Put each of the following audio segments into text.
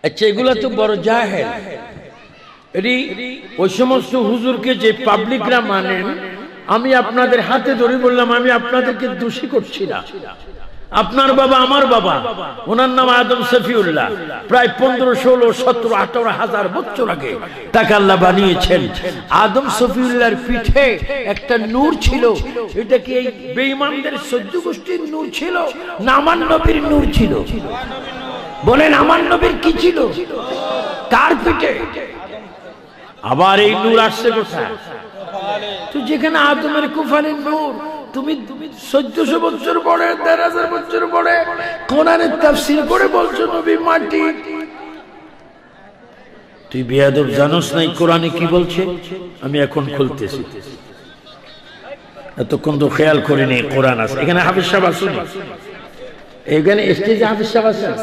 আচ্ছা, এগুলা তো বড় জাহেল। এটি ওই সমস্ত হুজুরকে যে পাবলিকরা মানেন, আমি আপনাদের হাতে ধরে বললাম, আমি আপনাদেরকে দোষী করছি না। আপনার বাবা আমার বাবা, ওনার নাম আদম শফিউল্লাহ, প্রায় 15, 16, 17, 18 হাজার বছর আগে তাকে আল্লাহ বানিয়েছেন। আদম শফিউল্লাহর পিঠে একটা নূর ছিল। এটা কি এই বেঈমানদের সহ্য গোষ্ঠীর নূর ছিল না আমার নবীর নূর ছিল? বলেন, আমার নবীর কি ছিল? কার পিঠে? আবার এই নূর আসছে কোথায়? তো যেখানে আদমের কুফানের নূর, তুমি 1400 বছর পরে, 1000 বছর পরে কোরআনের তাফসীর করে বলছো নবী মাটি। তুই বেয়াদব, জানোস নাই কোরআনে কি বলছে? আমি এখন খুলতেছি, এতক্ষণ তো খেয়াল করিনি। কোরআন আছে এখানে, হাফেজ সাহেব আসুন, এখানে স্টেজে হাফেজ সাহেব আছেন।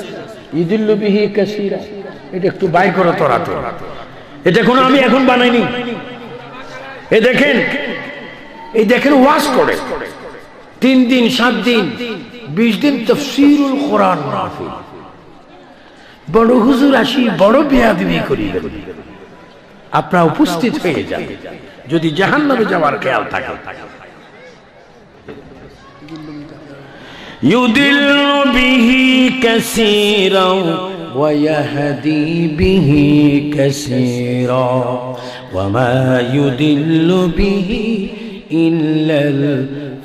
ইদিল্লু বিহি কাসীরা, এটা একটু বাইর করো তোরা তো। এটা কোনো আমি এখন বানাইনি। এই দেখেন, এই দেখেন ওয়াজ করে 3 দিন, 7 দিন, 20 দিন তাফসীরুল কোরআন মাহফিল। বড় হুজুর আসি, বড় বেয়াদবি করি, আপনারা উপস্থিত হয়ে যান যদি জাহান্নামে যাওয়ার খেয়াল থাকে। ইউদিল্লু বিহি কাসীরা ওয়া ইয়াহদি বিহি কাসীরা ওয়া মা ইউদিল্লু বিহি ইল্লাল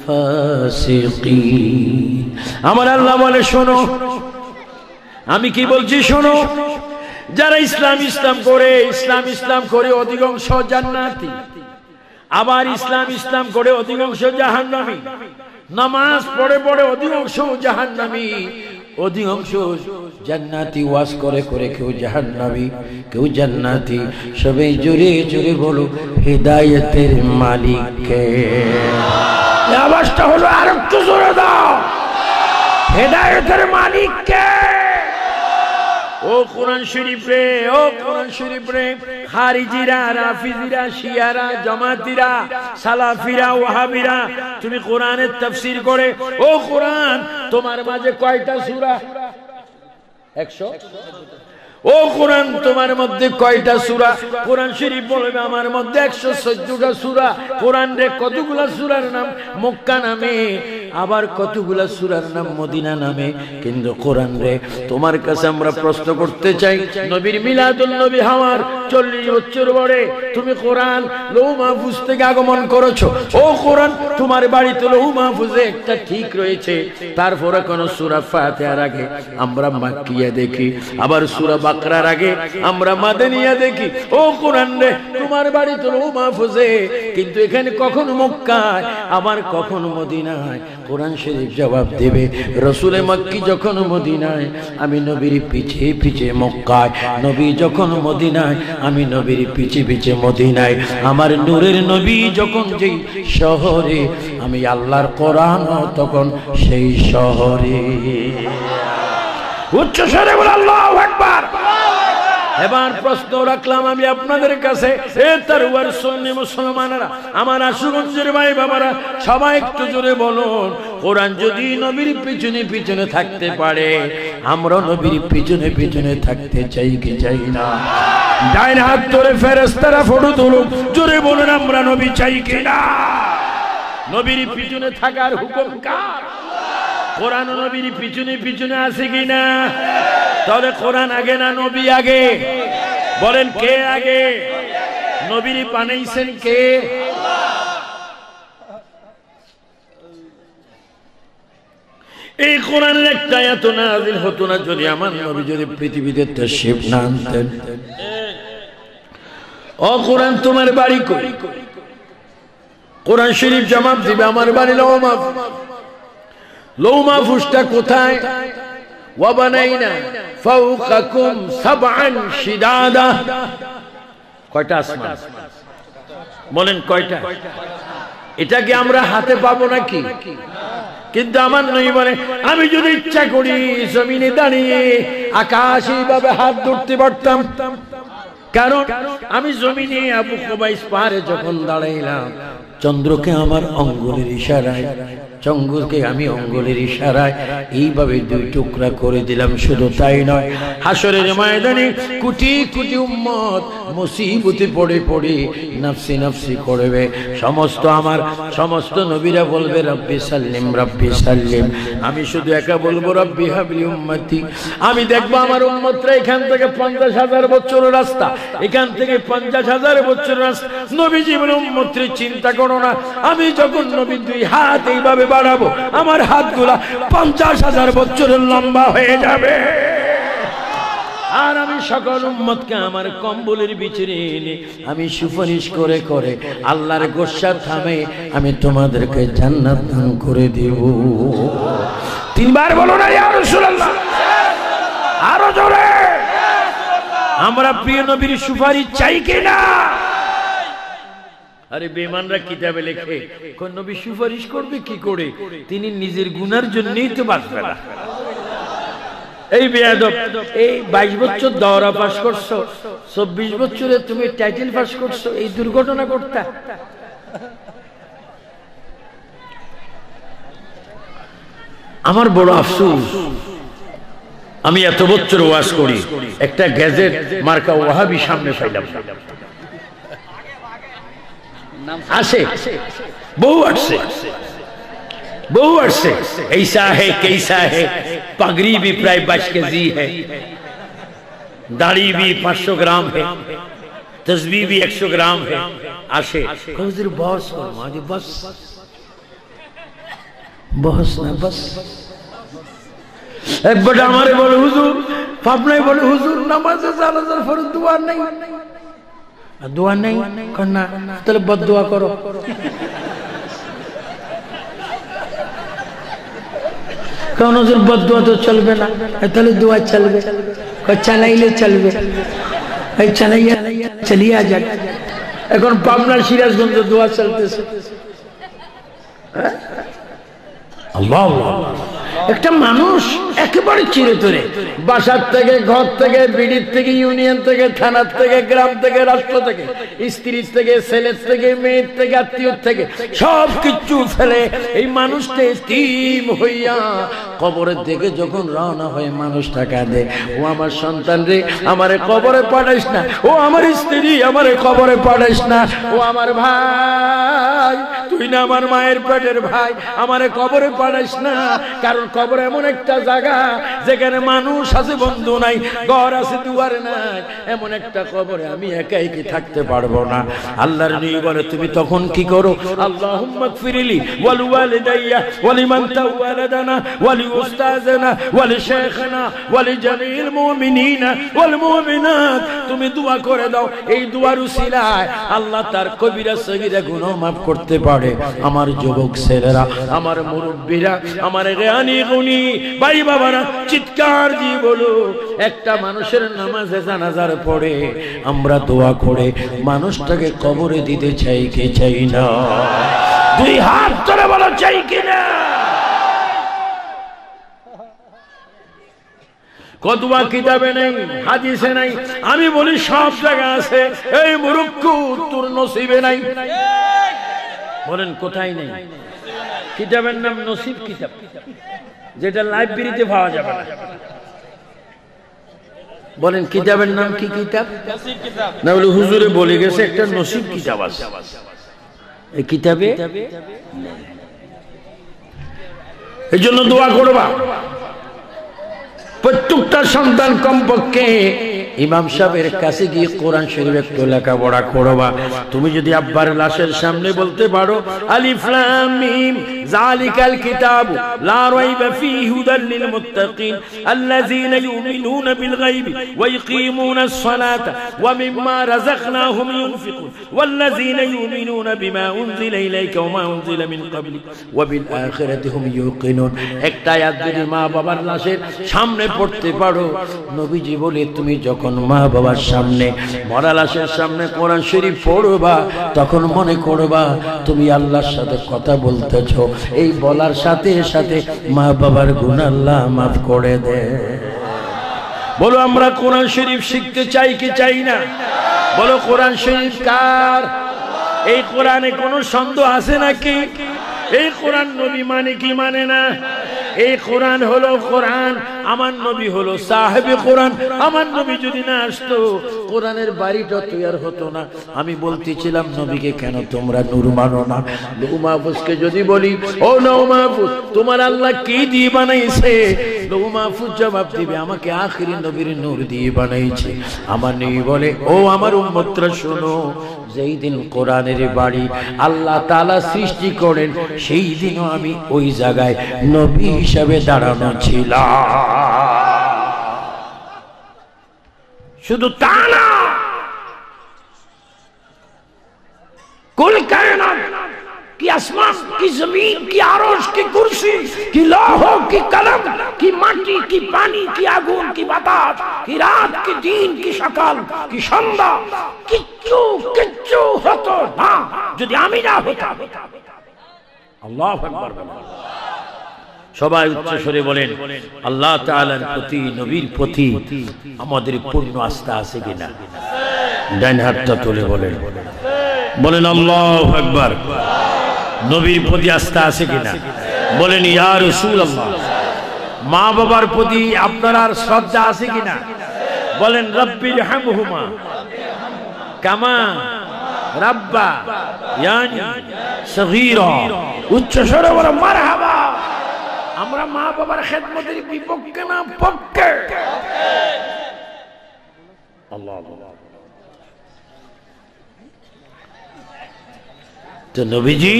ফাসিকিন। আমার আল্লাহ বলে, শোনো আমি কি বলছি, শোনো। যারা ইসলাম করে অধিকাংশ জান্নাতি, আবার ইসলাম করে অধিকাংশ জাহান্নামী। নামাজ পড়ে অধিকাংশ জাহান্নামী, অধিকাংশ জান্নাতি। ওয়াজ করে কেউ জাহান্নামী, কেউ জান্নাতি। সবাই জোরে জোরে বলো, হিদায়াতের মালিক কে? আওয়াজটা হলো আর একটু জোরে দাও, হিদায়াতের মালিক কে? ও কোরআন শরীফ রে, খারিজিরা, রাফিজিরা, শিয়ারা, জামাতিরা, সালাফিরা, ওয়াহাবিরা, তুমি কোরআনের তাফসীর করে, ও কোরআন তোমার মাঝে কয়টা সূরা? 100। ও কোরআন তোমার মধ্যে কয়টা সূরা? কোরআন শরীফ বলবে আমার মধ্যে 114টা সূরা। কোরআন রে কতগুলা সূরার নাম মক্কা নামে, আবার কতগুলা সূরার নাম মদিনা নামে। কিন্তু কোরআন রে তোমার কাছে আমরা প্রশ্ন করতে চাই, নবীর মিলাদুন নবী হওয়ার 40 বছর পরে তুমি কোরআন লৌহ মাহফুজ থেকে আগমন করেছো। ও কোরআন তোমার বাড়িতে লৌহ মাহফুজে একটা ঠিক রয়েছে, তারপরে কোন সূরা ফাতিহার আগে আমরা মাক্কিয়া দেখি, আবার সূরা বাকরার আগে আমরা মাদানিয়া দেখি। ও কোরআন রে তোমার বাড়িতে লৌহ মাহফুজে, কিন্তু এখানে কখন মক্কায়, আবার কখন মদিনায়। কোরআন শরীফ জবাব দেবে, রসুলে মক্কি যখন মদিনায়, আমি নবীর পিছে পিছে মক্কায়। নবী যখন মদিনায়, আমি নবীর পিছে পিছে মদিনায়। আমার নূরের নবী যখন যেই শহরে, আমি আল্লাহর কোরআন তখন সেই শহরে। উচ্চ স্বরে বল আল্লাহু আকবার। এবার প্রশ্ন রাখলাম আমি আপনাদের কাছে, এ তারওয়ার সুন্নি মুসলমানেরা, আমার আশুগঞ্জের ভাই বাবারা, সবাই একটু জোরে বলুন, কোরআন যদি নবীর পিছনে পিছনে থাকতে পারে, আমরা নবীর পিছনে পিছনে থাকতে চাই কি চাই না? ডাইন হাত ধরে ফেরেশতারা ফটো তুলুক, জোরে বলুন আমরা নবী চাই কি না? নবীর পিছনে থাকার হুকুম কার? কোরআন নবীর পিছনে পিছনে আছে কিনা? তাহলে কোরআন আগে না নবী আগে? বলেন কে আগে? নবীর বানাইছেন কে? এই কোরআনের একটা আয়াত নাযিল হতো না যদি আমার নবী যদি পৃথিবীতে তাশরীফ না আনতেন। ও কোরআন তোমার বাড়ি কই? কোরআন শরীফ জবাব দিবে আমার বাড়ি লৌহ মাহফুজ। লৌহ মাহফুজটা কোথায়? ওয়া বানাইনা ফাওকাকুম সাবআন শিদাদা। কয়টা আসমান? বলেন কয়টা? এটা কি আমরা হাতে পাবো নাকি? কিন্তু আমার নবী বলে, আমি যদি ইচ্ছা করি জমিনে দাঁড়িয়ে আকাশ এইভাবে হাত ধরতে পারতাম। কারণ আমি জমিনে আবু কুবাইস পাহাড়ে যখন দাঁড়াইলাম, চন্দ্রকে আমার অঙ্গুলের ইশারায়, চন্দ্রকে আমি অঙ্গুলের ইশারায় এইভাবে দুই টুকরা করে দিলাম। শুধু তাই নয়, হাসরের ময়দানে কোটি কোটি উম্মত মুসিবতে পড়ে পড়ে নফসি নফসি করবে। সমস্ত নবীরা বলবে রব্বি সাল্লিম রব্বি সাল্লিম। আমি শুধু একা বলবো রব্বি হাবলি উম্মতি। আমি দেখবো আমার উম্মতরা এখান থেকে 50,000 বছরের রাস্তা, এখান থেকে 50,000 বছরের রাস্তা। নবীজি বলে উম্মতরে চিন্তা করো না, আমি যখন নবীর দুই হাত এইভাবে বাড়াবো, আমার হাতগুলা 50,000 বছরের লম্বা হয়ে যাবে। আর আমি সকল উম্মতকে আমার কম্বলের ভিতরে এনে আমি সুপারিশ করে করে আল্লাহর গোসা থামে আমি তোমাদেরকে জান্নাত দান করে দেব। 3 বার বলো না ইয়া রাসূলুল্লাহ, আরো জোরে। আমরা প্রিয় নবীর সুপারিশ চাই কিনা? আরে বেঈমানরা কিতাবে লেখে কোন নবী সুপারিশ করবে কি করে? তিনি নিজের গুনার জন্যই তো বাঁচবে না। এই বেয়াদব, এই 22 বছর দওরা পাস করছো, 24 বছরে তুমি টাইটেল পাস করছো, এই দুর্ঘটনা করতা? আমার বড় আফসোস, আমি এত বছর ওয়াজ করি, একটা গ্যাজেট মার্কা ওয়াহাবি সামনে পাইলাম। আসে বহু আসছে, बहु अर्से ऐसा है कैसा है, पगड़ी भी प्राय 22 केजी है, दाढ़ी भी 500 ग्राम है, तस्बीह भी 100 ग्राम है। आशे हुजूर बस बस बस ना बस। एक बड़ा हमारे बोले हुजूर, पापने बोले हुजूर नमाज ज़ालज़ल फर्ज दुआ नहीं, दुआ नहीं करना तो बद दुआ करो। कौन हुजूर बद दुआ तो चलबे ना, ताहले दुआ चलबे, चालाइले चलबे, चालाइया चलिया जाक। এখন পাবনার সিরাজগঞ্জে দোয়া চলতেছে। আল্লাহ, একটা মানুষ একেবারে চিরতরে বাসার থেকে, ঘর থেকে, বিড়ির থেকে, ইউনিয়ন থেকে, থানার থেকে, গ্রাম থেকে, রাষ্ট্র থেকে, স্ত্রীর থেকে, ছেলের থেকে, মেয়ের থেকে, আত্মীয়র থেকে সব কিছু ফেলে এই মানুষটা এতিম হইয়া কবরের দিকে যখন রওনা হয় মানুষটা কাঁদে, ও আমার সন্তান রে আমারে কবরে পাঠাইস না, ও আমার স্ত্রী আমারে কবরে পাঠাইস না, ও আমার ভাই তুই না আমার মায়ের পেটের ভাই, আমারে কবরে পাঠাইস না। কারণ কবর এমন একটা জায়গা যেখানে মানুষ আছে, বন্ধু নাই, ঘর আছে, দুয়ার নাই, এমন একটা কবরে আমি একাই কি থাকতে পারবো না। আল্লাহর নবী বলে তুমি তখন কি করো? আল্লাহুম্মা গফিরলি ওয়াল ওয়ালিদাইয়া ওয়ালিমান তাওয়ালাদানা ওয়ালি উস্তাযানা ওয়ালি শাইখানা ওয়ালি জামিল মুমিনিনা ওয়াল মুমিনাত। তুমি দোয়া করে দাও, এই দুয়ার উসিলায় আল্লাহ তার কবিরা সগীরা গুনাহ maaf করতে পারে। আমার যুবক ছেলেরা, আমার মুরব্বিরা, আমার জ্ঞানী গুণী ভাই বাবারা চিৎকার দিয়ে বলো, একটা মানুষের নামাজে জানাজার পড়ে আমরা দোয়া করে মানুষটাকে কবরে দিতে চাই কি চাই না? 2 হাত ধরে বলো চাই কিনা? কতবা কিতাবে নেই, হাদিসে নাই, আমি বলি সব জায়গা আছে। এই মুরুক্কু তোর নসিবে নাই। বলেন কোথায় নেই? কিতাবের নাম নসিব কিতাব, যেটা লাইব্রেরিতে পাওয়া যাবে না। বলেন কিতাবের নাম কি কিতাব? না বলে হুজুরে বলে গেছে একটা নসিব কিতাব আছে, এই কিতাবে। এই জন্য দোয়া করবা প্রত্যেকটা সন্তান কমপক্ষে ইমাম সাহেবের কাছে গিয়ে কোরআন শরীফ একটু লেখাপড়া করবা। তুমি যদি আব্বার লাশের সামনে বলতে পারো আলিফ লাম মিম যালিকাল কিতাবু লা রাইবা ফীহি হুদাল লিল মুত্তাকিন আল্লাযীনা ইউমিনুনা বিল গায়বি ওয়া ইয়ুকিমুনাস সালাতা ওয়া মিম্মা রাযাকনাহুম ইউনফিকুন ওয়াল্লাযীনা ইউমিনুনা বিমা উনজিলা ইলাইকা ওয়া মা উনজিলা মিন ক্বাবলিক ওয়া বিল আখিরাতি হুম ইউকিনুন। একটা আয়াত যদি মা বাবার লাশের সামনে পড়তে পারো, নবীজি বলে তুমি যখন মা বাবার সামনে, মরা লাশের সামনে কোরআন শরীফ পড়বা, তখন মনে করবা তুমি আল্লাহর সাথে কথা বলতেছো। এই বলার সাথে সাথে মা বাবার গুনাহ আল্লাহ মাফ করে দেয়। বলো আমরা কোরআন শরীফ শিখতে চাই কি চাই না? বলো কোরআন শরীফ কার? এই কোরআনে কোনো সন্দেহ আছে নাকি? এই কোরআন নবী মানে কি মানে না? এই কোরআন হলো কোরআন, আমার নবী হলো সাহেবে কোরআন। আমার নবী যদি না আসতো কোরআনের বাড়িটা তৈরি হতো না। আমি বলতেছিলাম নবীকে কেন তোমরা নূর মানো না? লৌহ মাহফুজকে যদি বলি, ও লৌহ মাহফুজ তোমার আল্লাহ কি দিয়ে বানাইছে? লৌহ মাহফুজ জবাব দিবে, আমাকে আখিরি নবীর নূর দিয়ে বানাইছে। আমার নবী বলে, ও আমার উম্মতরা শোনো, যেই দিন কোরআনের বাড়ি আল্লাহ তাআলা সৃষ্টি করেন সেই দিনও আমি ওই জায়গায় নবী হিসাবে দাঁড়ানো ছিলাম। শুধু তা না, কুল কায়নাত কি আসমান কি জমিন কি আরশ কি কুরসি কি লৌহ কি কলম কি মাটি কি পানি কি আগুন কি বাতাস কি রাত কি দিন কি সকাল কি সন্ধ্যা, কিচ্ছু কিচ্ছু হতো না যদি আমি না হতাম। আল্লাহু আকবার। সবাই উচ্চ স্বরে বলেন, আল্লাহ তাআলার প্রতি নবীর প্রতি আমাদের পূর্ণ আস্থা আছে কিনা? ডান হাতটা তুলে বলেন, বলেন আল্লাহু আকবার। নবীর প্রতি আস্থা আছে কিনা? বলেন ইয়া রাসূলুল্লাহ। মা বাবার প্রতি আপনার আর শ্রদ্ধা আছে কিনা? বলেন রব্বির হামহুমা কামা রাব্বা ইয়ানি সগীরা। উচ্চ স্বরে বলেন মারহাবা। আমরা মা বাবার খেদমতের বিপক্ষে না পক্ষে? আল্লাহ আল্লাহ। তো নবীজি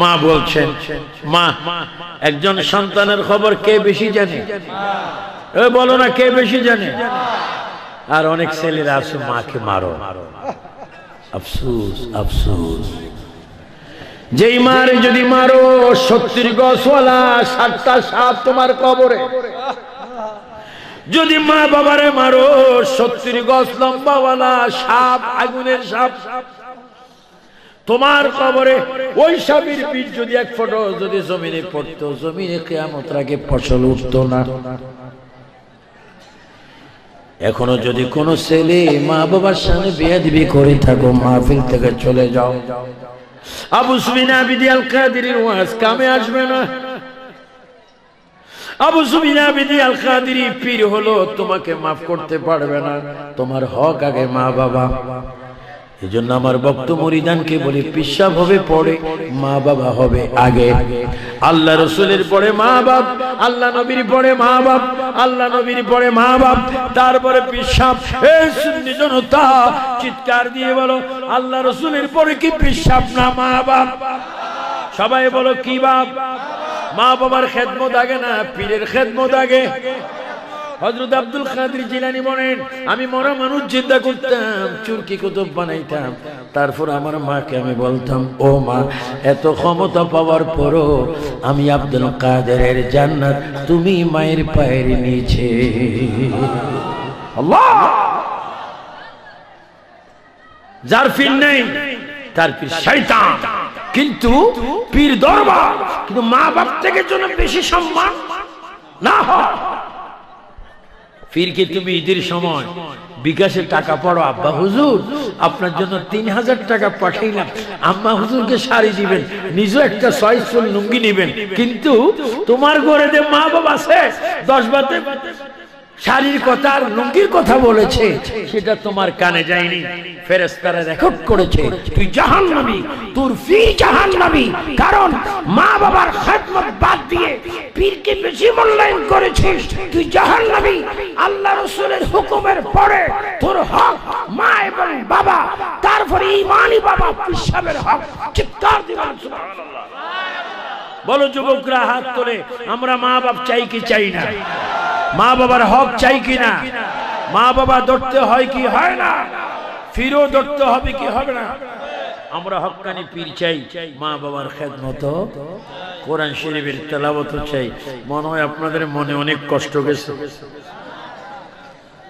মা বলছেন, মা একজন সন্তানের খবর কে বেশি জানে? বলো না, কে বেশি জানে? আর অনেক ছেলেরা আছে মাকে মারো। আফসোস আফসোস, যেই মারে যদি মারো 70 গজওয়ালা 60টা সাপ তোমার কবরে। যদি মা বাবারে মারো 70 গজ লম্বাওয়ালা সাপ, আগুনের সাপ তোমার কবরে। ওই সাপের পিঠ যদি এক ফোঁটা যদি জমিনে পড়তো, জমিনে কিয়ামতের আগে ফসল উঠতো না। এখনো যদি কোন ছেলে মা বাবার সামনে বেয়াদবি করে থাকো, মাহফিল থেকে চলে যাও। আবু সুফিয়ান আবিদি আল কাদেরীর ওয়াজ কামে আসবে না। আবু সুফিয়ান আবিদি আল কাদেরী পীর হলো তোমাকে মাফ করতে পারবে না। তোমার হক আগে মা বাবা। এজন্য আমার ভক্ত মুরিদানকে বলি, পিশাব হবে পরে, মা বাবা হবে আগে। আল্লাহ রাসূলের পরে মা বাপ, আল্লাহ নবীর পরে মা বাপ, আল্লাহ নবীর পরে মা বাপ, তারপরে পিশাব। এই সুন্নি জনতা চিৎকার দিয়ে বলো, আল্লাহ রাসূলের পরে কি পিশাব না মা বাপ? সবাই বলো কি বাপ? মা বাবার খেদমত আগে না পীরের খেদমত আগে? হযরত আব্দুল কাদের জিলানী বলেন, আমি মরা মানুষ জিন্দা করতাম, চুরকি কুতুব বানাইতাম, তারপর আমার মাকে আমি বলতাম, ও মা, এত ক্ষমতা পাওয়ার পরও আমি আব্দুল কাদেরের জান্নাত তুমি মায়ের পায়ের নিচে। আল্লাহ। যার পীর নেই তার পীর শয়তান, কিন্তু পীর দরবার। কিন্তু মা বাপ থেকে জন্য বেশি সম্মান না হয়। পীরকে তুমি ঈদের সময় বিকাশে টাকা পড়ো, আব্বা হুজুর আপনার জন্য 3000 টাকা পাঠাইলাম, আম্মা হুজুরকে শাড়ি দিবেন, নিজেও একটা চয়েসফুল লুঙ্গি নেবেন, কিন্তু তোমার ঘরে যে মা বাবা আছে 10 বাতে শাড়ির কথা আর লুঙ্গির কথা বলেছে, সেটা তোমার কানে যায়নি। ফেরেশতারা রেকর্ড করেছে, তুই জাহান্নামী, তোর পীর জাহান্নামী, কারণ মা বাবার খেদমত বাদ দিয়ে পীরকে বেশি মূল্যায়ন করেছিস, তুই জাহান্নামী। আল্লাহ রাসূলের হুকুমের পরে তোর হক মা এবং বাবা, তারপরে ঈমানি বাবা পিসাবের হক। চিৎকার দিবেন সুবহানাল্লাহ। বলো যুবকরা হাত তোলে, আমরা মা বাপ চাই কি চাই না? মা বাবার হক চাই কি না? মা বাবা ধরতে হয় কি হয় না? ফিরও ধরতে হবে কি হবে না? আমরা হক্কানি পীর চাই, মা বাবার খেদমত, কোরআন শরীফের তেলাওয়াত চাই। মনে হয় আপনাদের মনে অনেক কষ্ট গেছে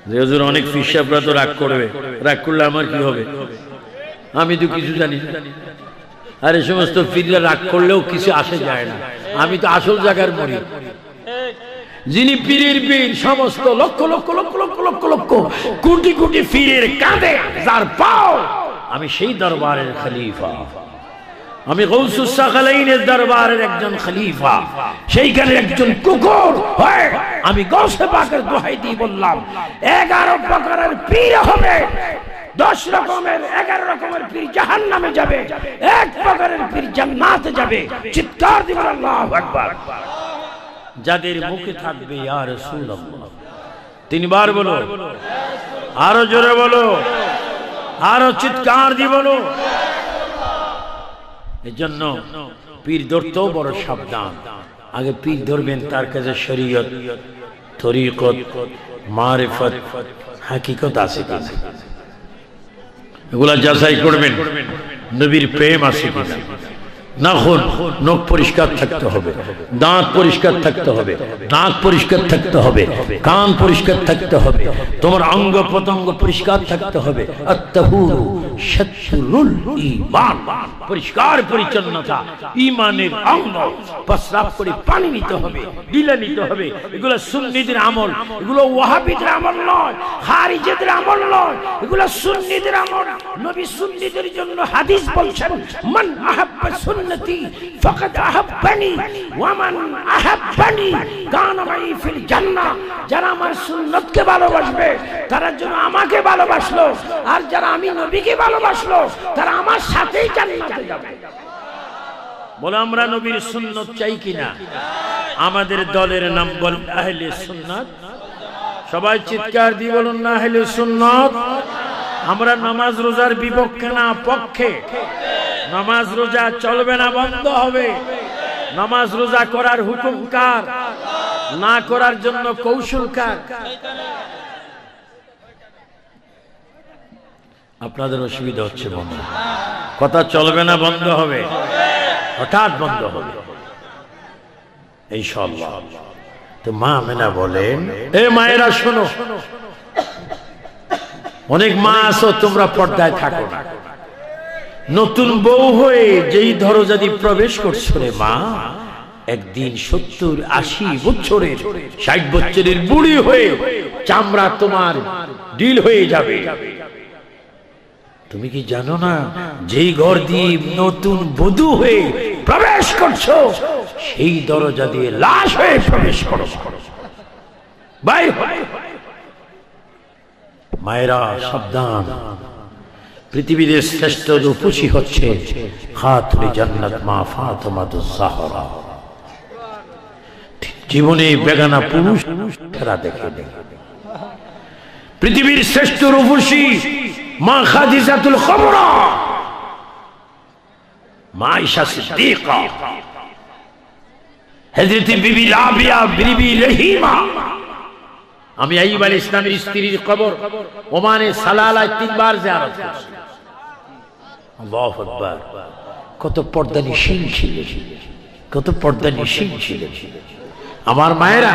যে হুজুর অনেক ফিসাবরা তো রাগ করবে, রাগ করলে আমার কি হবে? আমি তো কিছু জানি না। আর এই সমস্ত পীররা রাগ করলেও কিছু আসে যায় না। আমি তো আসল জায়গার মরি। যিনি পীরের পীর, সমস্ত লক্ষ লক্ষ লক্ষ লক্ষ লক্ষ লক্ষ কোটি কোটি পীরের কাঁধে যার পাও, আমি সেই দরবারের খলিফা, আমি গৌসুস সাকালাইনের দরবারের একজন খলিফা, সেইখানে একজন কুকুর হয়ে আমি গৌসে পাকের দোহাই দিয়ে বললাম 11 প্রকারের পীর হবে, 10 রকমের 11 রকমের পীর জাহান্নামে যাবে, 1 প্রকারের পীর জান্নাতে যাবে। চিৎকার দিবেন আল্লাহু আকবার। যাদের মুখে থাকবে ইয়া রাসূলুল্লাহ, 3 বার বলো, আরো জোরে বলো, আরো চিৎকার দিয়ে বলো। এজন্য পীর ধরতেও বড় সাবধান। আগে পীর ধরবেন, তার কাছে শরীয়ত, তরিকত, মারিফত, হাকিকত আছে কিনা এগুলা যাচাই করবেন, নবীর প্রেম আছে কিনা। নাখুন নখ পরিষ্কার থাকতে হবে, দাঁত পরিষ্কার থাকতে হবে, নাক পরিষ্কার থাকতে হবে, কান পরিষ্কার থাকতে হবে, তোমার অঙ্গ প্রত্যঙ্গ পরিষ্কার থাকতে হবে। আত-তাহুরু শাতরুল ঈমান, পরিষ্কার পরিচ্ছন্নতা ঈমানের অঙ্গ। প্রস্রাব করে পানি নিতে হবে, ঢিলা নিতে হবে। এগুলো সুন্নিদের আমল, এগুলো ওয়াহাবিদের আমল নয়, খারিজিদের আমল নয়, এগুলো সুন্নিদের আমল। নবী সুন্নিদের জন্য হাদিস বলছেন, মান আহাব্বা সুন্নতি ফাকাদ আহাব্বানি ওয়া মান আহাব্বানি কানা মাই ফিল জান্নাহ। যারা আমার সুন্নতকে ভালোবাসবে তারা যেন আমাকে ভালোবাসলো, আর যারা আমি নবীকে ভালোবাসলো তারা আমার সাথেই জান্নাতে যাবে। বলে আমরা নবীর সুন্নত চাই কিনা? আমাদের দলের নাম বল আহলে সুন্নাত। সবাই চিৎকার দিয়ে বলুন না আহলে সুন্নাত। আমরা নামাজ রোজার বিপক্ষে না, পক্ষে। নামাজ রোজা চলবে না, বন্ধ হবে। নামাজ রোজা করার হুকুম কার? না করার জন্য কৌশল কার? আপনাদের অসুবিধা হচ্ছে, বন্ধ কথা চলবে না, বন্ধ হবে, হঠাৎ বন্ধ হবে ইনশাআল্লাহ। তো মা আমেনা বলেন, এ মায়েরা শোনো, অনেক মা আছো তোমরা পর্দায় থাকো না। নতুন বউ হয়ে যেই দরজা দিয়ে প্রবেশ করছো রে মা, একদিন 70-80 বছরের 60 বছরের বুড়ি হয়ে চামড়া তোমার ডিল হয়ে যাবে। তুমি কি জানো না, যেই ঘর দিয়ে নতুন বধূ হয়ে প্রবেশ করছো সেই দরজা দিয়ে লাশ হয়ে প্রবেশ করো। ভাই মায়েরা সাবধান, পৃথিবীর শ্রেষ্ঠ রূপসী হচ্ছে খাতুনে জান্নাত মা ফাতেমাতুজ জাহরা। জীবনে বেগানা পুরুষ খেলা দেখে পৃথিবীর শ্রেষ্ঠ রূপসী মা খাদিজাতুল কুবরা, মা আয়েশা সিদ্দিকা, হযরত বিবি রাবিয়া, বিবি রহিমা। আমি আইয়ুব আলাইহিস সালামের স্ত্রীর কবর ওমানে সালালায় 3 বার জিয়ারত করেছি। আল্লাহু আকবার। কত পর্দা নিশীন ছিলেন, কত পর্দা নিশীন ছিলেন। আমার মায়েরা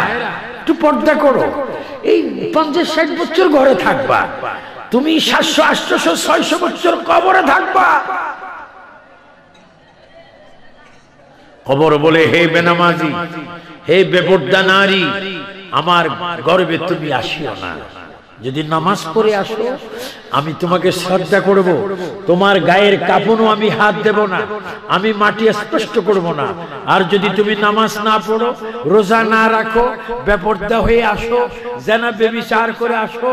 একটু পর্দা করো। এই 50-60 বছর ঘরে থাকবা, তুমি 700-800-600 বছর কবরে থাকবা। কবর বলে, হে বেনামাজি, হে বেপর্দা নারী, আমার গর্বে তুমি আসিও না। যদি নামাজ পড়ে আসো আমি তোমাকে শ্রদ্ধা করব, তোমার গায়ের কাপড়ও আমি হাত দেব না, আমি মাটি স্পর্শ করব না। আর যদি তুমি নামাজ না পড়ো, রোজা না রাখো, বেপর্দা হয়ে আসো, জেনা ব্যভিচার করে আসো,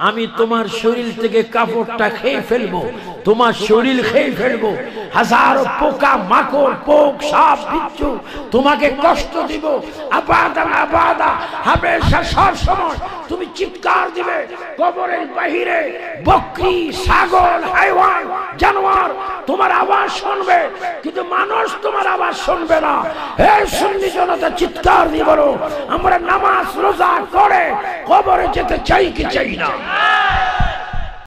আমি তোমার শরীর থেকে কাপড়টা খেয়ে ফেলবো, তোমার শরীর খেয়ে ফেলবো। হাজারো পোকা মাকড়, পোক, সাপ, বিচ্ছু তোমাকে কষ্ট দিব। আবাদা আবাদা হামেশা সব সময় তুমি চিৎকার দিবে। কবরের বাহিরে বকরি, ছাগল, হাইওয়ান, জানোয়ার তোমার আওয়াজ শুনবে, কিন্তু মানুষ তোমার আওয়াজ শুনবে না। হে সুন্নি জনতা, চিৎকার দিয়ে বলো, আমরা নামাজ রোজা করে কবরে যেতে চাই কি চাই না?